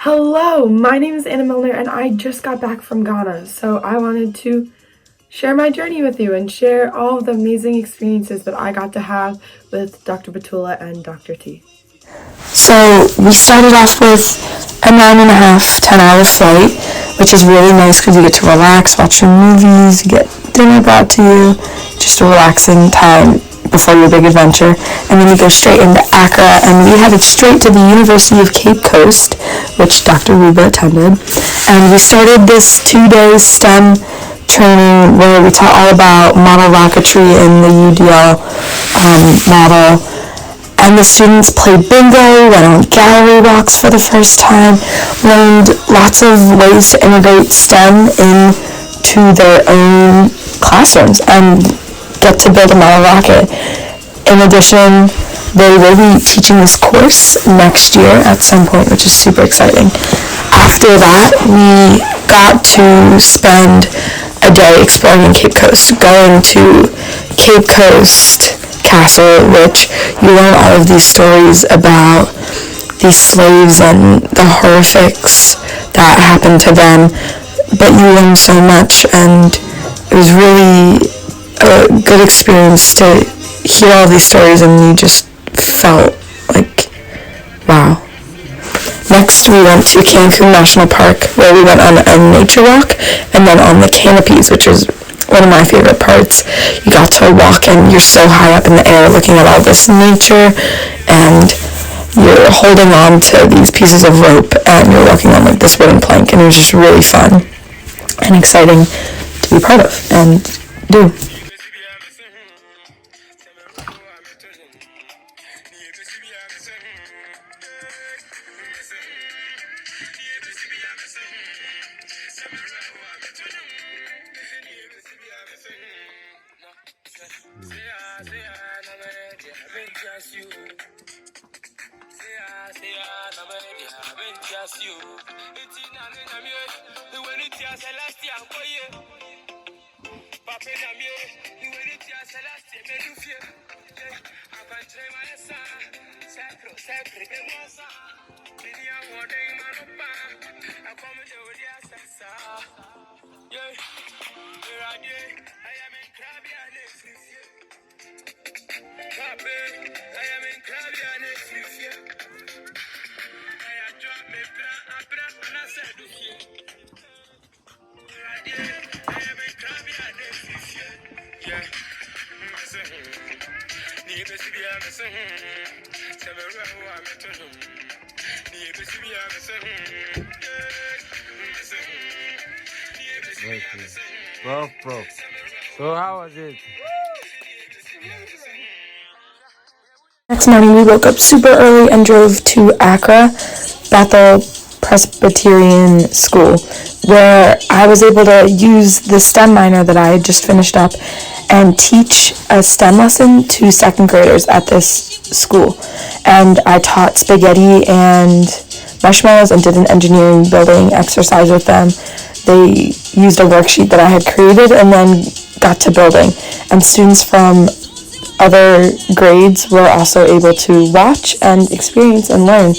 Hello, my name is Anna Milner and I just got back from Ghana, so I wanted to share my journey with you and share all of the amazing experiences that I got to have with Dr. Batula and Dr. T. So we started off with a 9.5, 10-hour flight, which is really nice because you get to relax, watch your movies, you get dinner brought to you, just a relaxing time before your big adventure. And then we go straight into Accra, and we headed straight to the University of Cape Coast, which Dr. Ruba attended. And we started this 2-day STEM training where we taught all about model rocketry and the UDL model. And the students played bingo, went on gallery walks for the first time, learned lots of ways to integrate STEM into their own classrooms and get to build a model rocket. In addition, they will be teaching this course next year at some point, which is super exciting. After that, we got to spend a day exploring Cape Coast, going to Cape Coast Castle, which you learn all of these stories about these slaves and the horrifics that happened to them, but you learn so much, and it was really a good experience to hear all these stories, and you just felt like, wow. Next, we went to Cancun National Park, where we went on a nature walk, and then on the canopies, which is one of my favorite parts. You got to walk and you're so high up in the air looking at all this nature, and you're holding on to these pieces of rope and you're walking on like this wooden plank, and it was just really fun and exciting to be part of and do. Bro. So how was it? Next morning, we woke up super early and drove to Accra, Bethel Presbyterian School, where I was able to use the STEM minor that I had just finished up and teach a STEM lesson to second graders at this school. And I taught spaghetti and marshmallows and did an engineering building exercise with them. They used a worksheet that I had created and then got to building. And students from other grades were also able to watch and experience and learn.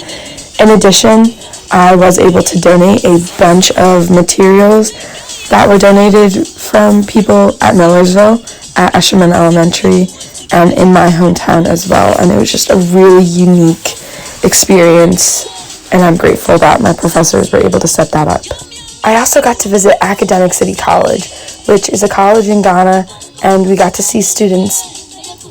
In addition, I was able to donate a bunch of materials that were donated from people at Millersville, at Eshelman Elementary, and in my hometown as well. And it was just a really unique experience, and I'm grateful that my professors were able to set that up. I also got to visit Academic City College, which is a college in Ghana, and we got to see students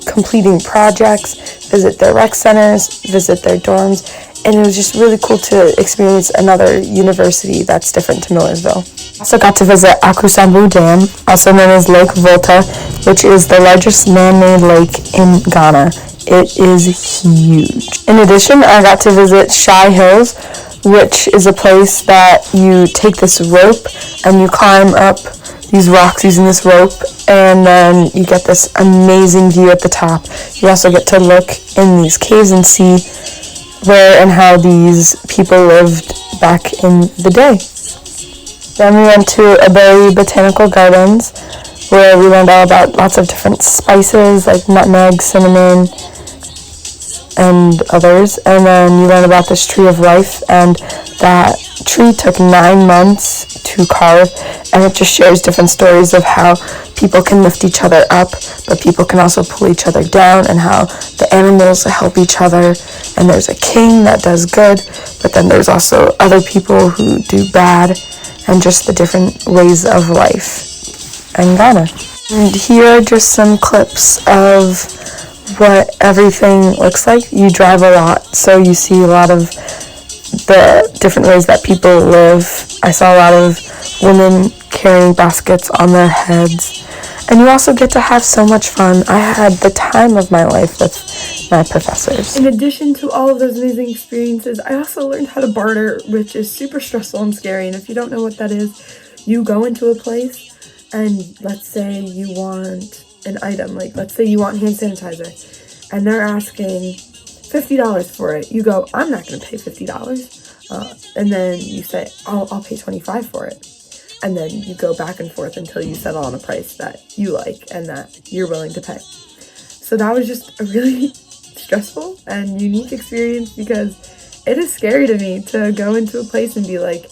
completing projects, visit their rec centers, visit their dorms, and it was just really cool to experience another university that's different to Millersville. I also got to visit Akusambu Dam, also known as Lake Volta, which is the largest man-made lake in Ghana. It is huge. In addition, I got to visit Shy Hills, which is a place that you take this rope and you climb up these rocks using this rope, and then you get this amazing view at the top. You also get to look in these caves and see where and how these people lived back in the day. Then we went to Aburi Botanical Gardens, where we learned all about lots of different spices like nutmeg, cinnamon, and others. And then you learn about this tree of life, and that tree took 9 months to carve, and it just shares different stories of how people can lift each other up, but people can also pull each other down, and how the animals help each other. And there's a king that does good, but then there's also other people who do bad, and just the different ways of life in Ghana. And here are just some clips of what everything looks like. You drive a lot, so you see a lot of the different ways that people live. I saw a lot of women carrying baskets on their heads, and you also get to have so much fun. I had the time of my life with my professors. In addition to all of those amazing experiences, I also learned how to barter, which is super stressful and scary. And if you don't know what that is, you go into a place and let's say you want an item, like let's say you want hand sanitizer, and they're asking $50 for it. You go, I'm not going to pay $50. And then you say, I'll pay $25 for it. And then you go back and forth until you settle on a price that you like and that you're willing to pay. So that was just a really stressful and unique experience, because it is scary to me to go into a place and be like,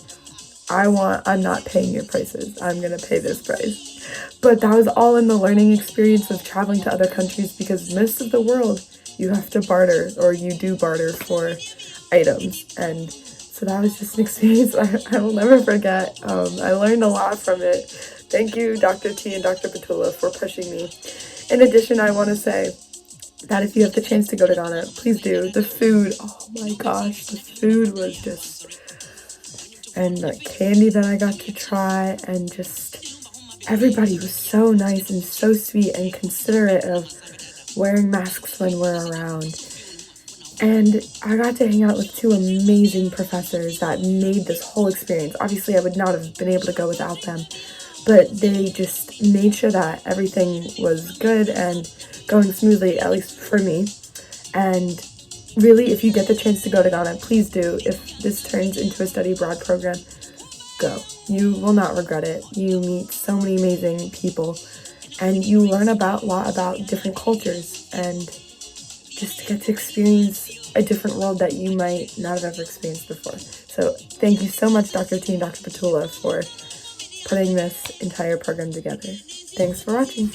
I'm not paying your prices. I'm going to pay this price. But that was all in the learning experience of traveling to other countries, because most of the world you have to barter, or you do barter for items. And so that was just an experience I will never forget. I learned a lot from it. Thank you, Dr. T and Dr. Petula, for pushing me. In addition, I want to say that if you have the chance to go to Ghana, please do. The food, oh my gosh, the food was just, and the candy that I got to try, and just everybody was so nice and so sweet and considerate of wearing masks when we're around. And I got to hang out with 2 amazing professors that made this whole experience. Obviously, I would not have been able to go without them, but they just made sure that everything was good and going smoothly, at least for me. And really, if you get the chance to go to Ghana, please do. If this turns into a study abroad program, go. You will not regret it. You meet so many amazing people, and you learn a lot about different cultures, and just get to experience a different world that you might not have ever experienced before. So thank you so much, Dr. T and Dr. Petula, for putting this entire program together. Thanks for watching.